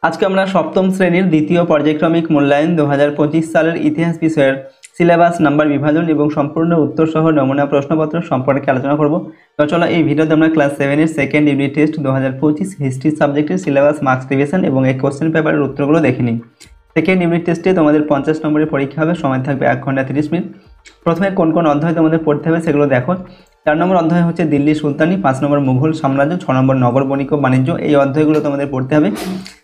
আজকে আমরা সপ্তম শ্রেণীর দ্বিতীয় পর্যায়ক্রমিক মূল্যায়ন 2025 সালের ইতিহাস বিষয়ের সিলেবাস নাম্বার বিভাজন এবং সম্পূর্ণ উত্তর সহ নমুনা প্রশ্নপত্র সম্পর্কে আলোচনা করব। তো চলো এই ভিডিওতে আমরা ক্লাস 7 এর সেকেন্ড ইউনিট টেস্ট 2025 হিস্ট্রি সাবজেক্টের সিলেবাস মার্কস রিভিশন এবং এই কোশ্চেন পেপারের উত্তরগুলো দেখে নিই। সেকেন্ড ইউনিট টেস্টে তোমাদের 50 নম্বরের পরীক্ষা হবে, সময় থাকবে 1 ঘন্টা 30 মিনিট। প্রথমে কোন কোন অধ্যায় তোমাদের পড়তে হবে সেগুলো দেখো। 4 নম্বর অধ্যায় হচ্ছে দিল্লি সুলতানি, 5 নম্বর মুঘল সাম্রাজ্য, 6 নম্বর নগর বণিক বাণিজ্য। এই অধ্যায়গুলো তোমাদের পড়তে হবে।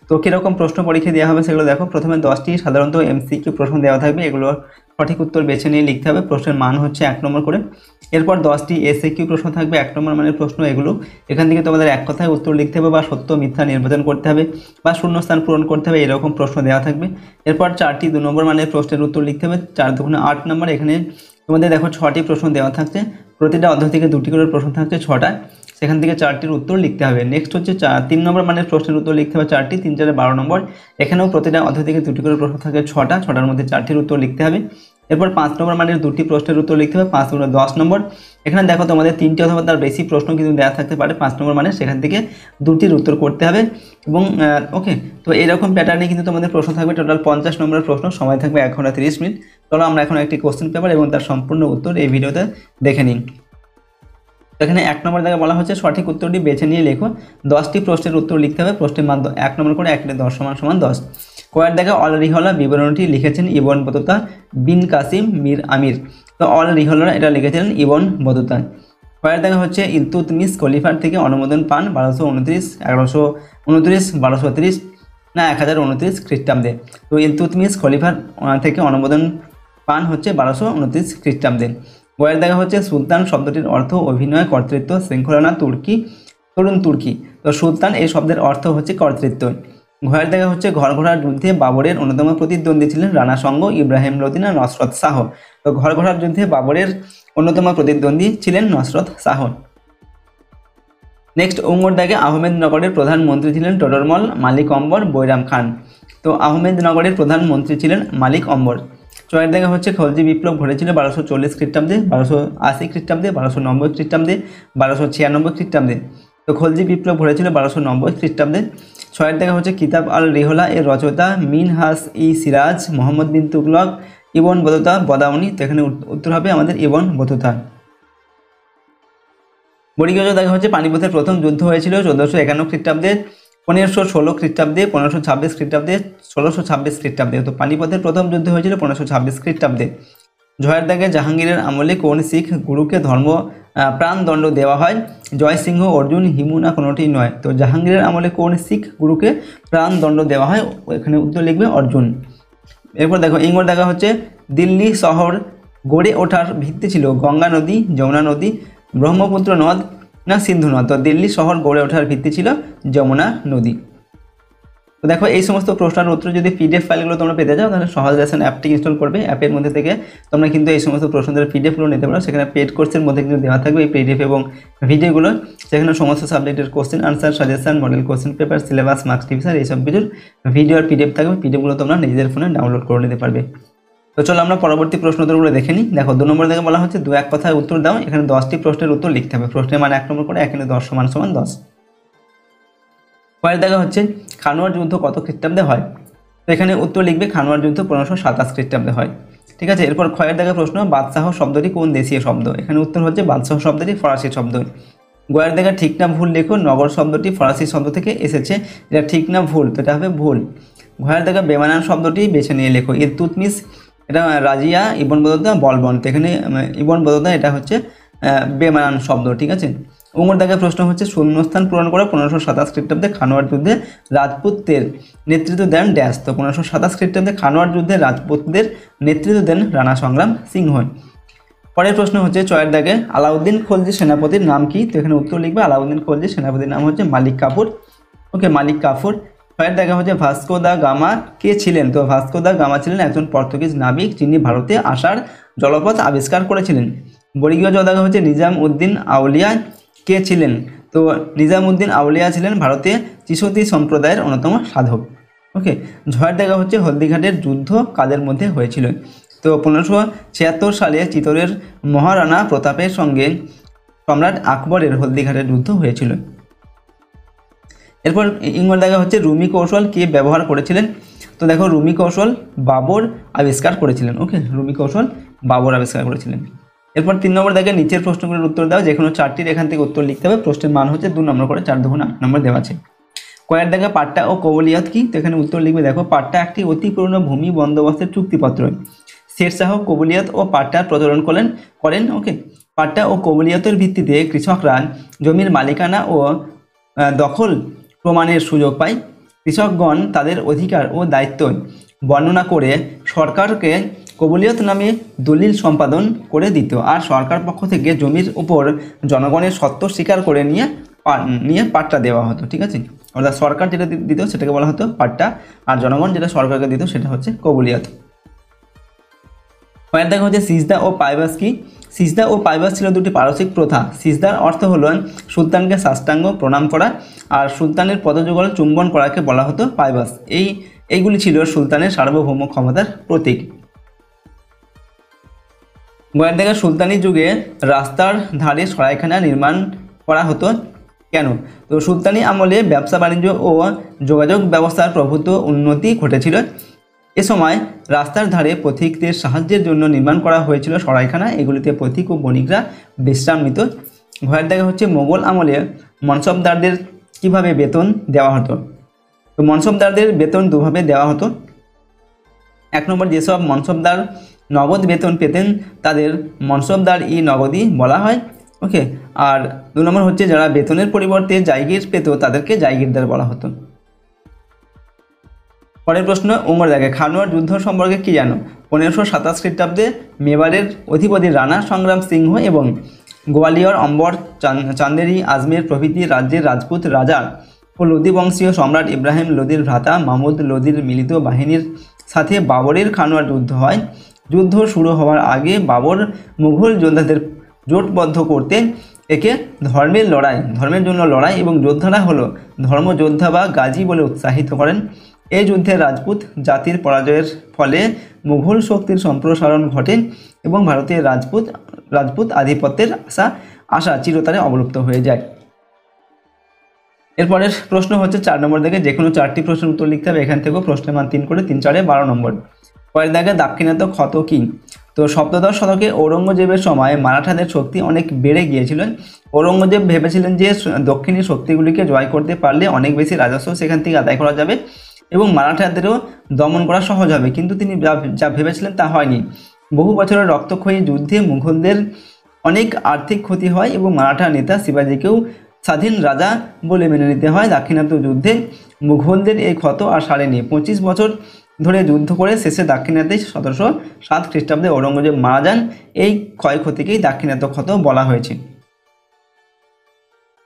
তো কীরকম প্রশ্ন পরীক্ষা দেওয়া হবে সেগুলো দেখো। প্রথমে 10টি সাধারণত এমসিকিউ প্রশ্ন দেওয়া থাকবে, এগুলো সঠিক উত্তর বেছে নিয়ে লিখতে হবে। প্রশ্নের মান হচ্ছে 1 নম্বর করে। এরপর 10টি এসএকিউ প্রশ্ন থাকবে, 1 নম্বর মানের প্রশ্ন। এগুলো এখান থেকে তোমাদের এক কথায় উত্তর লিখতে হবে বা সত্য মিথ্যা নির্বাচন করতে হবে বা শূন্যস্থান পূরণ করতে হবে, এরকম প্রশ্ন দেওয়া থাকবে। এরপর 4টি 2 নম্বর মানের প্রশ্নের উত্তর লিখতে হবে, 4 দুগুণে 8 নম্বর। এখানে তোমাদের দেখো 6টি প্রশ্ন দেওয়া থাকছে, প্রতিটা অধ্যায় থেকে 2টি করে প্রশ্ন থাকছে 6টা, সেখান থেকে 4টির উত্তর লিখতে হবে। নেক্সট হচ্ছে 3 নম্বর মানের প্রশ্নের উত্তর লিখতে হবে 4টি, 3 4 12 নম্বর। এখানেও প্রতিটা অধ্যায় থেকে 2টি করে প্রশ্ন থাকে 6টার মধ্যে 4টির উত্তর লিখতে হবে। এরপর 5 নম্বর মানের 2টি প্রশ্নের উত্তর লিখতে হবে, 5 গুণে 10 নম্বর। এখানে দেখো তোমাদের 3টি অথবা তার বেশি প্রশ্ন কিন্তু দেওয়া থাকতে পারে 5 নম্বর মানে, সেখান থেকে 2টির উত্তর করতে হবে। এবং ওকে, তো এইরকম প্যাটার্নে কিন্তু তোমাদের প্রশ্ন থাকবে। টোটাল 50 নম্বরের প্রশ্ন, সময় থাকবে 1 ঘন্টা 30 মিনিট। চলো আমরা এখন একটি কোশ্চেন পেপার এবং তার সম্পূর্ণ উত্তর এই ভিডিওতে দেখে নিই। এখানে 1 নম্বর জায়গায় বলা হচ্ছে সঠিক উত্তরটি বেছে নিয়ে লেখো। 10টি প্রশ্নের উত্তর লিখতে হবে, প্রশ্নের মান 1 নম্বর করে, 1 10 সমান 10। কয়ের জায়গায় অল রিহলা বিবরণটি লিখেছেন ইবন বতুতা বিন কাসিম মির আমির। তো অল রিহলা এটা লিখেছিলেন ইবন বতুতা। কয়ের দেখা হচ্ছে ইলতুতমিশ খলিফার থেকে অনুমোদন পান 1229, 1129, 1230 না 1029 খ্রিস্টাব্দে। তো ইলতুতমিশ খলিফার থেকে অনুমোদন পান হচ্ছে 1229 খ্রিস্টাব্দে। গয়ের দেখা হচ্ছে সুলতান শব্দটির অর্থ অভিনয়, কর্তৃত্ব, শৃঙ্খলা, তরুণ তুর্কি। তো সুলতান এই শব্দের অর্থ হচ্ছে কর্তৃত্ব। ঘয়ের দেখা হচ্ছে ঘরঘোড়ার যুদ্ধে বাবরের অন্যতম প্রতিদ্বন্দ্বী ছিলেন রানা সঙ্গ, ইব্রাহিম লোদি না নসরত শাহ। তো ঘরঘোড়ার যুদ্ধে বাবরের অন্যতম প্রতিদ্বন্দ্বী ছিলেন নসরত শাহ। নেক্সট উঙ্গর দাগে আহমেদনগরের প্রধানমন্ত্রী ছিলেন টোডরমল, মালিক অম্বর, বৈরাম খান। তো আহমেদনগরের প্রধানমন্ত্রী ছিলেন মালিক অম্বর। চয়ের দেখা হচ্ছে খলজি বিপ্লব ঘটেছিল 1240 খ্রিস্টাব্দে, 1280 খ্রিস্টাব্দে, 1290 খ্রিস্টাব্দে, 1296 খ্রিস্টাব্দে। তো খলজি বিপ্লব ঘটেছিল 1290 খ্রিস্টাব্দে। ছয়ের দেখা হচ্ছে কিতাব আল রিহলা এর রচয়িতা মিনহাস ই সিরাজ, মোহাম্মদ বিন তুগলক, ইবন বতুতা বদাউনি। তো এখানে উত্তর হবে আমাদের ইবন বতুতা। বণিকজ দেখা হচ্ছে পানিপথের প্রথম যুদ্ধ হয়েছিল 1451 খ্রিস্টাব্দে, 1516 খ্রিস্টাব্দে, 1526 খ্রিস্টাব্দে, 1626 খ্রিস্টাব্দে। তো পানিপথের প্রথম যুদ্ধ হয়েছিল 1526 খ্রিস্টাব্দে। জয়ের দাগে জাহাঙ্গীরের আমলে কোন শিখ গুরুকে প্রাণদণ্ড দেওয়া হয়? জয়সিংহ, অর্জুন, হিমু না কোনোটি নয়। তো জাহাঙ্গীরের আমলে কোন শিখ গুরুকে প্রাণদণ্ড দেওয়া হয়? এখানে উত্তর লিখবে অর্জুন। এরপর দেখো ইঙ্গর দেখা হচ্ছে দিল্লি শহর গড়ে ওঠার ভিত্তি ছিল গঙ্গা নদী, যমুনা নদী, ব্রহ্মপুত্র নদ না সিন্ধু নদ। তো দিল্লি শহর গড়ে ওঠার ভিত্তি ছিল যমুনা নদী। তো দেখো এই সমস্ত প্রশ্নের উত্তর যদি পিডিএফ ফাইলগুলো তোমরা পেতে চাও তাহলে সহজ লেসন অ্যাপটি ইনস্টল করবে। অ্যাপের মধ্যে থেকে তোমরা কিন্তু এই সমস্ত প্রশ্নদের পিডিএফগুলো নিতে পারো। সেখানে পেড কোর্সের মধ্যে কিন্তু দেওয়া থাকবে এই পিডিএফ এবং ভিডিওগুলো, সেখানে সমস্ত সাবজেক্টের question answer, suggestion, model question paper, syllabus, marks revision এইসব কিছুর ভিডিও আর পিডিএফ থাকবে। পিডিএফগুলো তোমরা নিজেদের ফোনে ডাউনলোড করে নিতে পারবে। তো চলো আমরা পরবর্তী প্রশ্নগুলো দেখে নিই। দেখো 2 নম্বর থেকে বলা হচ্ছে 2-1 কথায় উত্তর দাও। এখানে 10টি প্রশ্নের উত্তর লিখতে হবে, প্রশ্নের মান 1 নম্বর করে, এখানে 10 সমান 10। পরের দেখা হচ্ছে খানোয়ার যুদ্ধ কত খ্রিস্টাব্দে হয়? তো এখানে উত্তর লিখবে খানোয়ার যুদ্ধ 1527 খ্রিস্টাব্দে হয়। ঠিক আছে। এরপর ক্ষয়ের দেখা প্রশ্ন বাদশাহ শব্দটি কোন দেশীয় শব্দ? এখানে উত্তর হচ্ছে বাদশাহ শব্দটি ফরাসি শব্দ। গয়ের দেখা ঠিক না ভুল লেখো, নগর শব্দটি ফরাসি শব্দ থেকে এসেছে, এটা ঠিক না ভুল? তো এটা হবে ভুল। ঘয়ের দেখা বেমানান শব্দটি বেছে নিয়ে লেখো। ইলতুতমিশ এটা রাজিয়া, ইবন বতুতা বলবন। তো এখানে ইবন বতুতা এটা হচ্ছে বেমানান শব্দ। ঠিক আছে। উমর দাগের প্রশ্ন হচ্ছে শূন্যস্থান পূরণ করে 1527 খ্রিস্টাব্দে খানোয়ার যুদ্ধে রাজপুতদের নেতৃত্ব দেন ড্যাশ। তো 1527 খ্রিস্টাব্দে খানোয়ার যুদ্ধে রাজপুতদের নেতৃত্ব দেন রানা সংগ্রাম সিংহ। পরের প্রশ্ন হচ্ছে চয়ের দাগে আলাউদ্দিন খলজি সেনাপতির নাম কি? তো এখানে উত্তর লিখবে আলাউদ্দিন খলজি সেনাপতির নাম হচ্ছে মালিক কাফুর। ওকে, মালিক কাফুর। ছয়ের দেখা হচ্ছে ভাস্কো দা গামা কে ছিলেন? তো ভাস্কো দা গামা ছিলেন একজন পর্তুগিজ নাবিক যিনি ভারতে আসার জলপথ আবিষ্কার করেছিলেন। বর্গীয় জ দেখা হচ্ছে নিজাম উদ্দিন আউলিয়া কে ছিলেন? তো নিজাম উদ্দিন আউলিয়া ছিলেন ভারতে চিশতি সম্প্রদায়ের অন্যতম সাধক। ওকে। ঝয়ের দেখা হচ্ছে হলদিঘাটের যুদ্ধ কাদের মধ্যে হয়েছিল? তো 1576 সালে চিতোরের মহারানা প্রতাপের সঙ্গে সম্রাট আকবরের হলদিঘাটের যুদ্ধ হয়েছিল। এরপর ইঙ্গল দেখা হচ্ছে রুমি কৌশল কে ব্যবহার করেছিলেন। তো দেখো রুমি কৌশল বাবর আবিষ্কার করেছিলেন। ওকে, রুমি কৌশল বাবর আবিষ্কার করেছিলেন। এরপর 3 নম্বর দেখে নিচের প্রশ্নগুলোর উত্তর দাও, যে কোনো 4টির এখান থেকে উত্তর লিখতে হবে। প্রশ্নের মান হচ্ছে 2 নম্বর করে, 4 2 8 নম্বর দেওয়া আছে। কয়ের দেখে পাট্টা ও কবলিয়ত কি, তো এখানে উত্তর লিখবে। দেখো পাট্টা একটি অতি পুরনো ভূমি বন্দোবস্তের চুক্তিপত্র। শেরশাহ কবলিয়ত ও পাট্টার প্রচলন করেন। ওকে, পাট্টা ও কবলিয়তের ভিত্তিতে কৃষকরা জমির মালিকানা ও দখল প্রমাণের সুযোগ পায়। কৃষকগণ তাদের অধিকার ও দায়িত্ব বর্ণনা করে সরকারকে কবলিয়ত নামে দলিল সম্পাদন করে দিত, আর সরকার পক্ষ থেকে জমির উপর জনগণের সত্ত্ব স্বীকার করে নিয়ে পাট্টা দেওয়া হতো। ঠিক আছে, অর্থাৎ সরকার যেটা দিত সেটাকে বলা হতো পাট্টা, আর জনগণ যেটা সরকারকে দিত সেটা হচ্ছে কবলিয়ত। পয়েন্ট দেখা হচ্ছে সিজদা ও পাইবাস কি। সিজদা ও পাইবাস ছিল দুটি পারসিক প্রথা। সিজদার অর্থ হলো সুলতানকে সাষ্টাঙ্গ প্রণাম করা, আর সুলতানের পদযুগল চুম্বন করাকে বলা হতো পাইবাস। এইগুলি ছিল সুলতানের সার্বভৌম ক্ষমতার প্রতীক। গোয়ের থেকে সুলতানি যুগে রাস্তার ধারে সরাইখানা নির্মাণ করা হতো কেন? তো সুলতানি আমলে ব্যবসা বাণিজ্য ও যোগাযোগ ব্যবস্থার প্রভূত উন্নতি ঘটেছিল। এ সময় রাস্তার ধারে পথিকদের সাহায্যের জন্য নির্মাণ করা হয়েছিল সরাইখানা। এগুলিতে পথিক ও বণিকরা বিশ্রাম নিত। ঘরের দেখা হচ্ছে মোগল আমলে মনসবদারদের কিভাবে বেতন দেওয়া হতো। তো মনসবদারদের বেতন দুভাবে দেওয়া হতো। 1 নম্বর, যেসব মনসবদার নগদ বেতন পেতেন তাদের মনসবদার-ই নগদি বলা হয়। ওকে, আর 2 নম্বর হচ্ছে যারা বেতনের পরিবর্তে জায়গির পেত তাদেরকে জায়গিরদার বলা হতো। পরের প্রশ্ন উমর দেখে খানোয়ার যুদ্ধ সম্পর্কে কি জানো? 1527 খ্রিস্টাব্দে মেবারের অধিপতি রানা সংগ্রাম সিংহ এবং গোয়ালিয়র, অম্বর, চান্দেরি, আজমের প্রভৃতি রাজ্যের রাজপুত রাজা ও লোদি বংশীয় সম্রাট ইব্রাহিম লোদির ভ্রাতা মাহমুদ লোদির মিলিত বাহিনীর সাথে বাবরের খানোয়ার যুদ্ধ হয়। যুদ্ধ শুরু হওয়ার আগে বাবর মুঘল যোদ্ধাদের জোটবদ্ধ করতে একে ধর্মের জন্য লড়াই এবং যোদ্ধারা হলো ধর্মযোদ্ধা বা গাজী বলে উৎসাহিত করেন। এই যুদ্ধে রাজপুত জাতির পরাজয়ের ফলে মুঘল শক্তির সম্প্রসারণ ঘটে এবং ভারতের রাজপুত আধিপত্যের আশা চিরতরে অবলুপ্ত হয়ে যায়। এরপরের প্রশ্ন হচ্ছে 4 নম্বর থেকে, যে কোনো 4টি প্রশ্নের উত্তর লিখতে হবে। এখান থেকেও প্রশ্নের মান 3 করে, 3 4 12 নম্বর। পরের দাগে দাক্ষিণাত্য ক্ষত কি। তো সপ্তদশ শতকে ঔরঙ্গজেবের সময় মারাঠাদের শক্তি অনেক বেড়ে গিয়েছিল। ঔরঙ্গজেব ভেবেছিলেন যে দক্ষিণী শক্তিগুলিকে জয় করতে পারলে অনেক বেশি রাজস্ব সেখান থেকে আদায় করা যাবে এবং মারাঠাদেরও দমন করা সহজ হবে, কিন্তু তিনি যা ভেবেছিলেন তা হয়নি। বহু বছরের রক্তক্ষয়ী যুদ্ধে মুঘলদের অনেক আর্থিক ক্ষতি হয় এবং মারাঠা নেতা শিবাজিকেও স্বাধীন রাজা বলে মেনে নিতে হয়। দাক্ষিণাত্য যুদ্ধে মুঘলদের এই ক্ষত আর সারেনি। 25 বছর ধরে যুদ্ধ করে শেষে দাক্ষিণাত্যে 1707 খ্রিস্টাব্দে ঔরঙ্গজেব মারা যান। এই ক্ষয়ক্ষতিকেই দাক্ষিণাত্য ক্ষত বলা হয়েছে।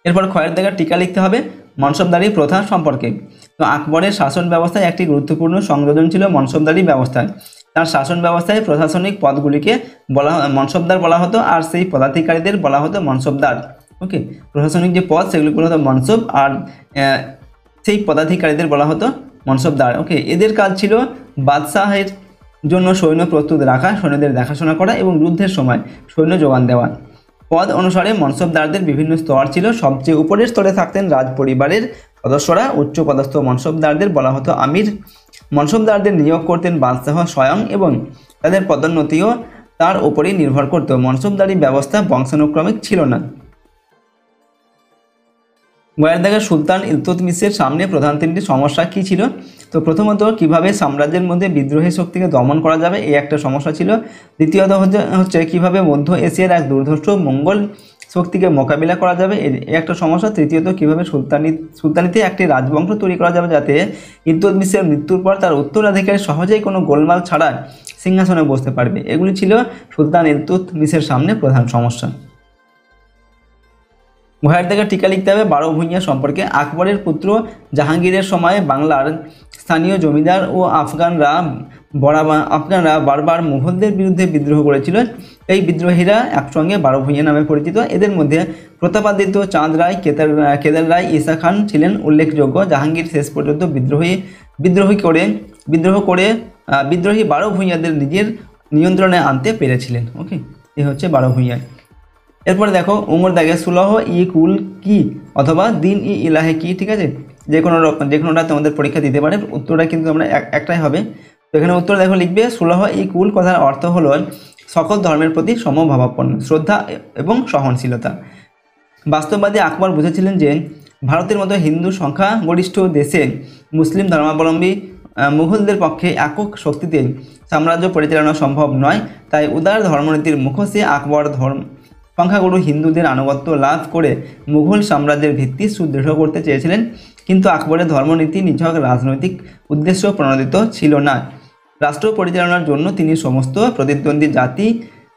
এরপর ক্ষয়ের দাগে টিকা লিখতে হবে মনসবদারি প্রথা সম্পর্কে। তো আকবরের শাসন ব্যবস্থায় একটি গুরুত্বপূর্ণ সংযোজন ছিল মনসবদারি ব্যবস্থায়। তার শাসন ব্যবস্থায় প্রশাসনিক পদগুলিকে মনসবদার বলা হতো, আর সেই পদাধিকারীদের বলা হতো মনসবদার। ওকে, প্রশাসনিক যে পদ সেগুলিকে বলা হতো মনসব, আর সেই পদাধিকারীদের বলা হতো মনসবদার। ওকে, এদের কাজ ছিল বাদশাহের জন্য সৈন্য প্রস্তুত রাখা, সৈন্যদের দেখাশোনা করা এবং যুদ্ধের সময় সৈন্য যোগান দেওয়া। পদ অনুসারে মনসবদারদের বিভিন্ন স্তর ছিল। সবচেয়ে উপরের স্তরে থাকতেন রাজ পরিবারের সদস্যরা। উচ্চ পদস্থ মনসবদারদের বলা হতো আমির। মনসবদারদের নিয়োগ করতেন বাদশাহ স্বয়ং এবং তাদের পদোন্নতিও তার উপরেই নির্ভর করত। মনসবদারি ব্যবস্থা বংশানুক্রমিক ছিল না। গোয়ের দাগে সুলতান ইলতুৎমিশের সামনে প্রধান 3টি সমস্যা কি ছিল? তো প্রথমত কিভাবে সাম্রাজ্যের মধ্যে বিদ্রোহী শক্তিকে দমন করা যাবে, এই একটা সমস্যা ছিল। দ্বিতীয়ত হচ্ছে কিভাবে মধ্য এশিয়ার এক দুর্ধর্ষ মঙ্গল শক্তিকে মোকাবিলা করা যাবে, এই একটা সমস্যা। তৃতীয়ত কিভাবে সুলতানিতে একটি রাজবংশ তৈরি করা যাবে যাতে ইলতুৎমিশের মৃত্যুর পর তার উত্তরাধিকারী সহজেই কোনো গোলমাল ছাড়া সিংহাসনে বসতে পারবে। এগুলি ছিল সুলতান ইলতুৎমিশের সামনে প্রধান সমস্যা। ঘয়ের দাগে টিকা লিখতে হবে 12 ভূঁইয়া সম্পর্কে। আকবরের পুত্র জাহাঙ্গীরের সময় বাংলার স্থানীয় জমিদার ও আফগানরা বারবার মুঘলদের বিরুদ্ধে বিদ্রোহ করেছিল। এই বিদ্রোহীরা একসঙ্গে 12 ভূঁইয়া নামে পরিচিত। এদের মধ্যে প্রতাপাদিত্য, চাঁদ রায়, কেদার রায়, ঈসা খান ছিলেন উল্লেখযোগ্য। জাহাঙ্গীর শেষ পর্যন্ত বিদ্রোহী 12 ভূঁইয়াদের নিজের নিয়ন্ত্রণে আনতে পেরেছিলেন। ওকে, এ হচ্ছে 12 ভূঁইয়া। এরপরে দেখো উমর দাগে সুলহ ই কুল কি অথবা দিন ই ইলাহে কি, ঠিক আছে, যে কোনোটা তোমাদের পরীক্ষা দিতে পারে, উত্তরটা কিন্তু আমরা একটাই হবে। তো এখানে উত্তর দেখো লিখবে সুলহ ই কুল কথার অর্থ হলো সকল ধর্মের প্রতি সমভাবাপন্ন, শ্রদ্ধা এবং সহনশীলতা। বাস্তববাদী আকবর বুঝেছিলেন যে ভারতের মতো হিন্দু সংখ্যাগরিষ্ঠ দেশে মুসলিম ধর্মাবলম্বী মুঘলদের পক্ষে একক শক্তিতে সাম্রাজ্য পরিচালনা সম্ভব নয়। তাই উদার ধর্মনীতির মুখোশে আকবর সংখ্যাগুরু হিন্দুদের আনুগত্য লাভ করে মুঘল সাম্রাজ্যের ভিত্তি সুদৃঢ় করতে চেয়েছিলেন। কিন্তু আকবরের ধর্মনীতি নিছক রাজনৈতিক উদ্দেশ্য প্রণোদিত ছিল না। রাষ্ট্র পরিচালনার জন্য তিনি সমস্ত প্রতিদ্বন্দ্বী জাতি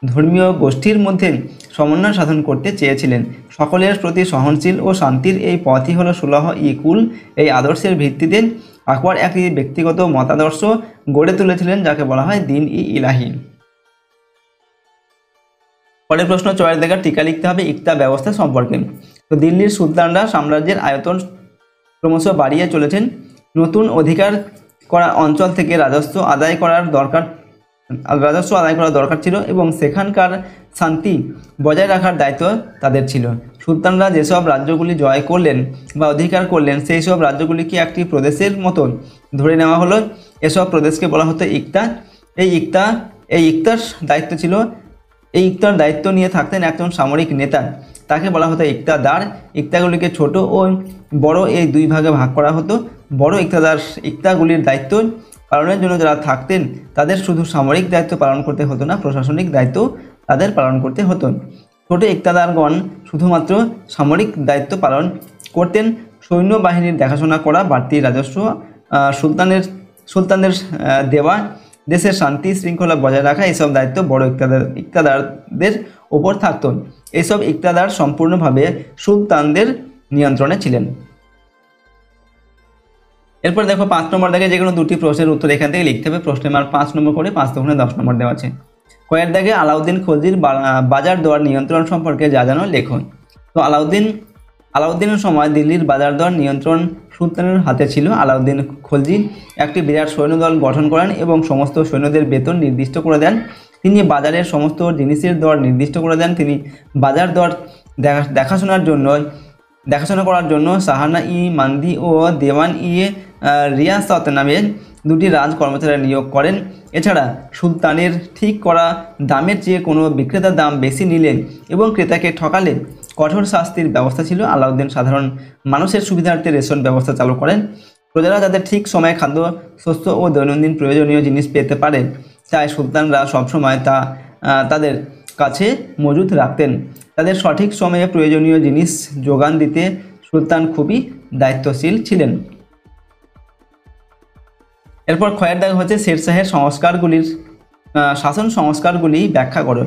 ধর্মীয় গোষ্ঠীর মধ্যে সমন্বয় সাধন করতে চেয়েছিলেন। সকলের প্রতি সহনশীল ও শান্তির এই পথই হলো সুলহ ই কুল। এই আদর্শের ভিত্তিতে আকবর একটি ব্যক্তিগত মতাদর্শ গড়ে তুলেছিলেন, যাকে বলা হয় দিন ই ইলাহি। পরের প্রশ্ন ৪ দেখা টিকা লিখতে হবে ইকতা ব্যবস্থা সম্পর্কে। তো দিল্লির সুলতানরা সাম্রাজ্যের আয়তন ক্রমশ বাড়িয়ে চলেছেন। নতুন অধিকার করা অঞ্চল থেকে রাজস্ব আদায় করার দরকার ছিল এবং সেখানকার শান্তি বজায় রাখার দায়িত্ব তাদের ছিল। সুলতানরা যেসব রাজ্যগুলি জয় করলেন বা অধিকার করলেন সেই সব রাজ্যগুলিকে একটি প্রদেশের মতো ধরে নেওয়া হলো। এসব প্রদেশকে বলা হতো ইকতা। এই ইকতার দায়িত্ব নিয়ে থাকতেন একজন সামরিক নেতা, তাকে বলা হতো ইকতাদার। ইকতাগুলিকে ছোট ও বড় এই দুই ভাগে ভাগ করা হতো। বড় ইকতাগুলির দায়িত্ব পালনের জন্য যারা থাকতেন তাদের শুধু সামরিক দায়িত্ব পালন করতে হতো না, প্রশাসনিক দায়িত্ব তাদের পালন করতে হতো। ছোট ইকতাদারগণ শুধুমাত্র সামরিক দায়িত্ব পালন করতেন। সৈন্যবাহিনীর দেখাশোনা করা, বাড়তি রাজস্ব, সুলতানদের দেওয়া, দেশের শান্তি শৃঙ্খলা বজায় রাখা, এইসব দায়িত্ব বড় ইকতাদারদের ওপর থাকত। এইসব ইকতাদার সম্পূর্ণভাবে সুলতানদের নিয়ন্ত্রণে ছিলেন। এরপর দেখো ৫ নম্বর দাগে যে কোনো দুটি প্রশ্নের উত্তর এখান থেকে লিখতে হবে। প্রশ্নের মান ৫ নম্বর করে ৫ দোকানে ১০ নম্বর দেওয়া আছে। কয়ের দাগে আলাউদ্দিন খলজির বাজার দর নিয়ন্ত্রণ সম্পর্কে যা জানো লেখুন। তো আলাউদ্দিনের সময় দিল্লির বাজার দর নিয়ন্ত্রণ সুলতানের হাতে ছিল। আলাউদ্দিন খলজি একটি বিরাট সৈন্যদল গঠন করেন এবং সমস্ত সৈন্যদের বেতন নির্দিষ্ট করে দেন। তিনি বাজারের সমস্ত জিনিসের দর নির্দিষ্ট করে দেন। তিনি বাজার দর দেখাশোনা করার জন্য সাহানা ই মান্দি ও দেওয়ান ই রিয়াসত নামে দুটি রাজ কর্মচারী নিয়োগ করেন। এছাড়া সুলতানের ঠিক করা দামের চেয়ে কোনো বিক্রেতার দাম বেশি নিলে এবং ক্রেতাকে ঠকালে কঠোর শাস্তির ব্যবস্থা ছিল। আলাউদ্দিন সাধারণ মানুষের সুবিধার্থে রেশন ব্যবস্থা চালু করেন। প্রজারা যাতে ঠিক সময়ে খাদ্য, শস্য ও দৈনন্দিন প্রয়োজনীয় জিনিস পেতে পারে তাই সুলতানরা সবসময় তা তাদের কাছে মজুদ রাখতেন। তাদের সঠিক সময়ে প্রয়োজনীয় জিনিস যোগান দিতে সুলতান খুবই দায়িত্বশীল ছিলেন। এরপর ক্ষয়ের দাগ হচ্ছে শেরশাহের শাসন সংস্কারগুলি ব্যাখ্যা করো।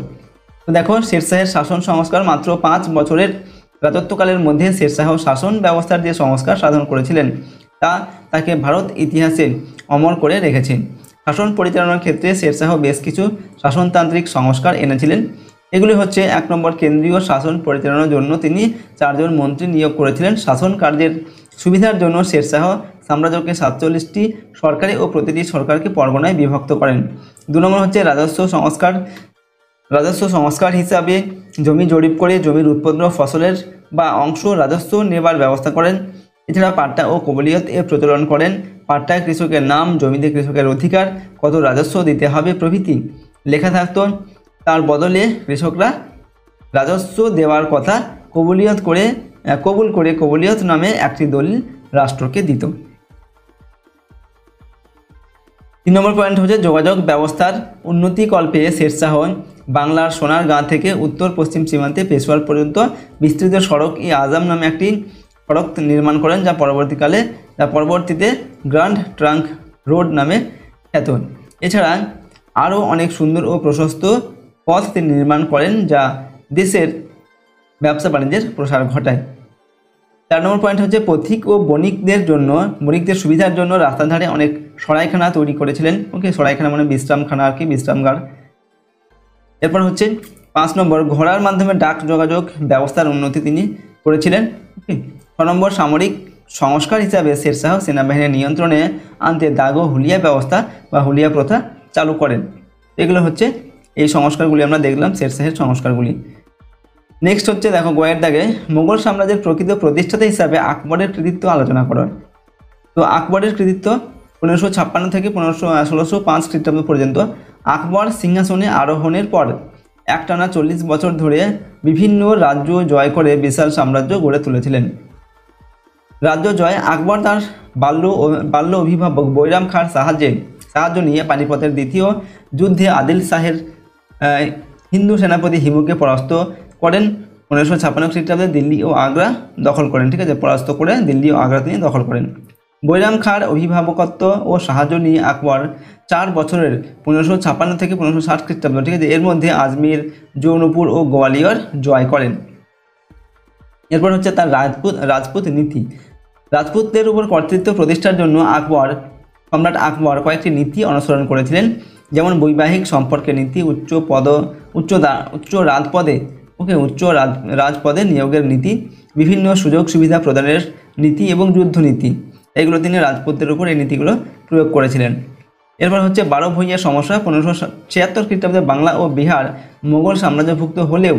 তো দেখো শেরশাহের শাসন সংস্কার মাত্র ৫ বছরের রাজত্বকালের মধ্যে শেরশাহ শাসন ব্যবস্থার যে সংস্কার সাধন করেছিলেন তাকে ভারত ইতিহাসে অমর করে রেখেছে। শাসন পরিচালনার ক্ষেত্রে শেরশাহ বেশ কিছু শাসনতান্ত্রিক সংস্কার এনেছিলেন। এগুলি হচ্ছে ১ নম্বর, কেন্দ্রীয় শাসন পরিচালনার জন্য তিনি ৪ জন মন্ত্রী নিয়োগ করেছিলেন। শাসন কার্যের সুবিধার জন্য শেরশাহ সাম্রাজ্যকে ৪৭টি সরকারি ও প্রতিটি সরকারকে পরগনায় বিভক্ত করেন। ২ নম্বর হচ্ছে রাজস্ব সংস্কার হিসাবে জমি জরিপ করে জমির উৎপন্ন ফসলের বা অংশ রাজস্ব নেবার ব্যবস্থা করেন। এছাড়া পাট্টা ও কবলিয়ত এর প্রচলন করেন। পাট্টায় কৃষকের নাম, জমিতে কৃষকের অধিকার, কত রাজস্ব দিতে হবে প্রভৃতি লেখা থাকত। তার বদলে কৃষকরা রাজস্ব দেওয়ার কথা কবুল করে কবলিয়ত নামে একটি দলিল রাষ্ট্রকে দিত। ৩ নম্বর পয়েন্ট হচ্ছে যোগাযোগ ব্যবস্থার উন্নতিকল্পে শেরশাহ বাংলার সোনারগাঁ থেকে উত্তর পশ্চিম সীমান্তে পেশোয়ার পর্যন্ত বিস্তৃত সড়ক ই আজম নামে একটি সড়ক নির্মাণ করেন, যা পরবর্তীতে গ্র্যান্ড ট্রাঙ্ক রোড নামে খ্যাত। এছাড়া আরও অনেক সুন্দর ও প্রশস্ত পথ তিনি নির্মাণ করেন, যা দেশের ব্যবসা বাণিজ্যের প্রসার ঘটায়। ৪ নম্বর পয়েন্ট হচ্ছে পথিক ও বণিকদের সুবিধার জন্য রাস্তার ধারে অনেক সরাইখানা তৈরি করেছিলেন। ওকে, সরাইখানা মানে বিশ্রামখানা আর কি, বিশ্রামগার। এরপর হচ্ছে ৫ নম্বর, ঘোড়ার মাধ্যমে ডাক যোগাযোগ ব্যবস্থার উন্নতি তিনি করেছিলেন। ওকে, ৬ নম্বর, সামরিক সংস্কার হিসাবে শেরশাহ সেনাবাহিনীর নিয়ন্ত্রণে আনতে দাগ ও হুলিয়া ব্যবস্থা বা হুলিয়া প্রথা চালু করেন। এগুলো হচ্ছে এই সংস্কারগুলি আমরা দেখলাম শেরশাহের সংস্কারগুলি। নেক্সট হচ্ছে দেখো গোয়ের দাগে মোগল সাম্রাজ্যের প্রকৃত প্রতিষ্ঠাতা হিসাবে আকবরের কৃতিত্ব আলোচনা করো। তো আকবরের কৃতিত্ব 1556 থেকে 1605 খ্রিস্টাব্দ পর্যন্ত আকবর সিংহাসনে আরোহণের পর একটানা 40 বছর ধরে বিভিন্ন রাজ্য জয় করে বিশাল সাম্রাজ্য গড়ে তুলেছিলেন। রাজ্য জয় আকবর তার বাল্য অভিভাবক বৈরাম খাঁর সাহায্য নিয়ে পানিপথের দ্বিতীয় যুদ্ধে আদিল শাহের হিন্দু সেনাপতি হিমুকে পরাস্ত করেন। 1556 খ্রিস্টাব্দে দিল্লি ও আগ্রা দখল করেন। ঠিক আছে, পরাস্ত করে দিল্লি ও আগ্রা তিনি দখল করেন। বৈরাম খাঁর অভিভাবকত্ব ও সাহায্য নিয়ে আকবর 4 বছরের 1556 থেকে 1560 খ্রিস্টাব্দ, ঠিক আছে, এর মধ্যে আজমির, জৌনপুর ও গোয়ালিয়র জয় করেন। এরপর হচ্ছে তার রাজপুত নীতি। রাজপুতদের উপর কর্তৃত্ব প্রতিষ্ঠার জন্য সম্রাট আকবর কয়েকটি নীতি অনুসরণ করেছিলেন, যেমন বৈবাহিক সম্পর্কের নীতি, উচ্চ রাজপদে নিয়োগের নীতি, বিভিন্ন সুযোগ সুবিধা প্রদানের নীতি এবং যুদ্ধনীতি। এগুলো তিনি রাজপুতদের উপর এই নীতিগুলো প্রয়োগ করেছিলেন। এরপর হচ্ছে 12 ভূঁইয়ার সমস্যা। 1576 খ্রিস্টাব্দে বাংলা ও বিহার মোগল সাম্রাজ্যভুক্ত হলেও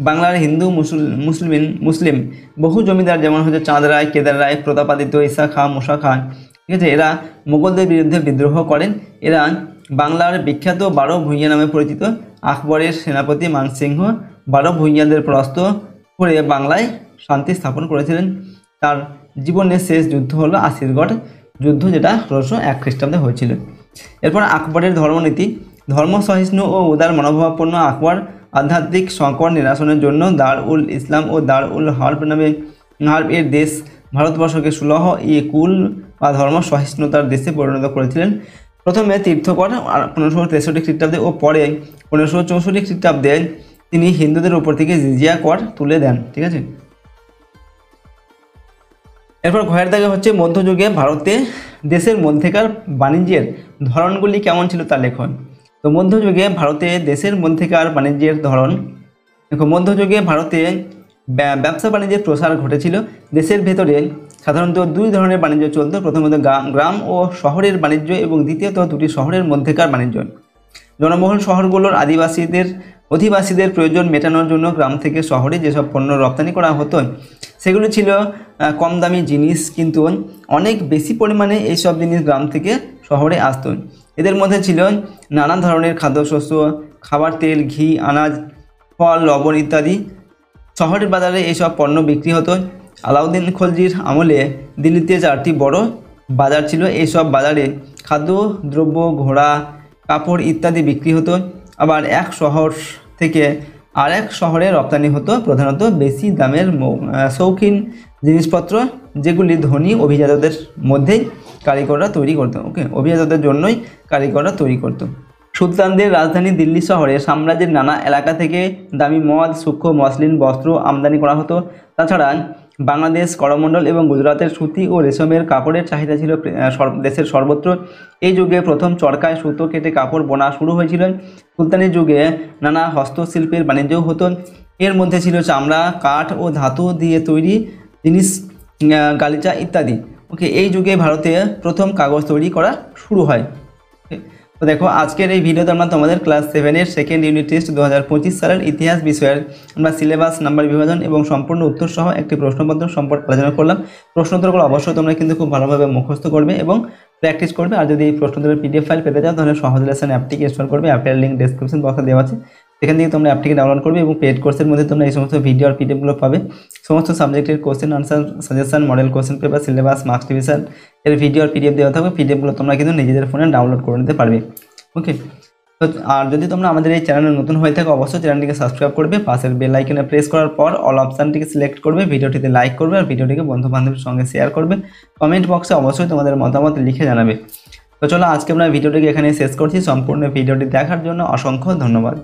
বাংলার হিন্দু মুসলিম বহু জমিদার, যেমন হচ্ছে চাঁদ রায়, কেদার রায়, প্রতাপাদিত্য, ঈসা খাঁ, মুসা খান, ঠিক আছে, এরা মোগলদের বিরুদ্ধে বিদ্রোহ করেন। এরা বাংলার বিখ্যাত 12 ভূঁইয়া নামে পরিচিত আকবরের সেনাপতি মানসিংহ 12 ভূঁইয়াদের পরাস্ত করে বাংলায় শান্তি স্থাপন করেছিলেন। তার জীবনের শেষ যুদ্ধ হলো আসিরগড় যুদ্ধ, যেটা 1601 খ্রিস্টাব্দে হয়েছিল। এরপর আকবরের ধর্মনীতি। ধর্মসহিষ্ণু ও উদার মনোভাবাপন্ন আকবর আধ্যাত্মিক সংকট নিরসনের জন্য দার-উল ইসলাম ও দার-উল হার্ব এর দেশ ভারতবর্ষকে সুলহ-ই-কুল বা ধর্ম সহিষ্ণুতার দেশে পরিণত করেছিলেন। প্রথমে তীর্থকর 1563 খ্রিস্টাব্দে ও পরে 1564 খ্রিস্টাব্দে তিনি হিন্দুদের উপর থেকে জিজিয়া কর তুলে দেন। ঠিক আছে, এরপর ঘয়ের দাগে হচ্ছে মধ্যযুগে ভারতে দেশের মধ্যেকার বাণিজ্যের ধরনগুলি কেমন ছিল তা লেখন। তো মধ্যযুগে ভারতে দেশের মধ্যেকার বাণিজ্যের ধরন দেখো। মধ্যযুগে ভারতে ব্যবসা বাণিজ্যের প্রসার ঘটেছিল। দেশের ভেতরে সাধারণত 2 ধরনের বাণিজ্য চলত। প্রথমত গ্রাম ও শহরের বাণিজ্য এবং দ্বিতীয়ত 2টি শহরের মধ্যেকার বাণিজ্য। জনবহুল শহরগুলোর অধিবাসীদের প্রয়োজন মেটানোর জন্য গ্রাম থেকে শহরে যেসব পণ্য রপ্তানি করা হতো সেগুলো ছিল কম দামি জিনিস, কিন্তু অনেক বেশি পরিমাণে এইসব জিনিস গ্রাম থেকে শহরে আসতো। এদের মধ্যে ছিল নানা ধরনের খাদ্যশস্য, খাবার তেল, ঘি, আনাজ, ফল, লবণ ইত্যাদি। শহরের বাজারে এইসব পণ্য বিক্রি হতো। আলাউদ্দিন খলজির আমলে দিল্লিতে 4টি বড় বাজার ছিল। এইসব বাজারে খাদ্যদ্রব্য, ঘোড়া, কাপড় ইত্যাদি বিক্রি হতো। আবার এক শহর থেকে আরেক শহরে রপ্তানি হতো প্রধানত বেশি দামের শৌখিন জিনিসপত্র, যেগুলি ধনী অভিজাতদের মধ্যেই কারিগররা তৈরি করতো। অভিজাতদের জন্যই কারিগররা তৈরি করতো। সুলতানদের রাজধানী দিল্লি শহরে সাম্রাজ্যের নানা এলাকা থেকে দামি মদ, সূক্ষ্ম মসলিন বস্ত্র আমদানি করা হতো। তাছাড়া বাংলাদেশ, করমণ্ডল এবং গুজরাতের সুতি ও রেশমের কাপড়ের চাহিদা ছিল দেশের সর্বত্র। এই যুগে প্রথম চরকায় সুতো কেটে কাপড় বোনা শুরু হয়েছিল। সুলতানি যুগে নানা হস্তশিল্পের বাণিজ্যও হতো। এর মধ্যে ছিল চামড়া, কাঠ ও ধাতু দিয়ে তৈরি জিনিস, গালিচা ইত্যাদি। এই যুগে ভারতে প্রথম কাগজ তৈরি করা শুরু হয়। তো দেখো, আজকের এই ভিডিওতে আমরা তোমাদের ক্লাস 7-এর সেকেন্ড ইউনিট টেস্ট 2025 সালের ইতিহাস বিষয়ের আমরা সিলেবাস, নাম্বার বিভাজন এবং সম্পূর্ণ উত্তর সহ একটি প্রশ্নপত্র সম্পর্কে আলোচনা করলাম। প্রশ্নোত্তরগুলো অবশ্যই তোমরা কিন্তু খুব ভালোভাবে মুখস্থ করবে এবং প্র্যাকটিস করবে। আর যদি এই প্রশ্নোত্তরের PDF ফাইল পেতে চাও তাহলে সহজ লেসন অ্যাপটিকে ইনস্টল করবে। অ্যাপের লিঙ্ক ডেসক্রিপশন বক্সে দেওয়া আছে, সেখান থেকে তোমরা অ্যাপটিকে ডাউনলোড করবে এবং পেড কোর্সের মধ্যে তোমরা এই সমস্ত ভিডিও আর PDF গুলো পাবে। সমস্ত সাবজেক্টের question answer, suggestion, model question paper, syllabus, marks division এর ভিডিও আর PDF দেওয়া থাকবে। PDF গুলো তোমরা কিন্তু নিজেদের ফোনে ডাউনলোড করে নিতে পারবে। তো আর যদি তোমরা আমাদের এই চ্যানেলে নতুন হয়ে থাকো অবশ্যই চ্যানেলটিকে সাবস্ক্রাইব করবে। পাশের বেল আইকনে প্রেস করার পর অল অপশানটিকে সিলেক্ট করবে। ভিডিওটিতে লাইক করবে আর ভিডিওটিকে বন্ধু বান্ধবের সঙ্গে শেয়ার করবে। কমেন্ট বক্সে অবশ্যই তোমাদের মতামত লিখে জানাবে। তো চলো, আজকে আমরা ভিডিওটিকে এখানে শেষ করছি। সম্পূর্ণ ভিডিওটি দেখার জন্য অসংখ্য ধন্যবাদ।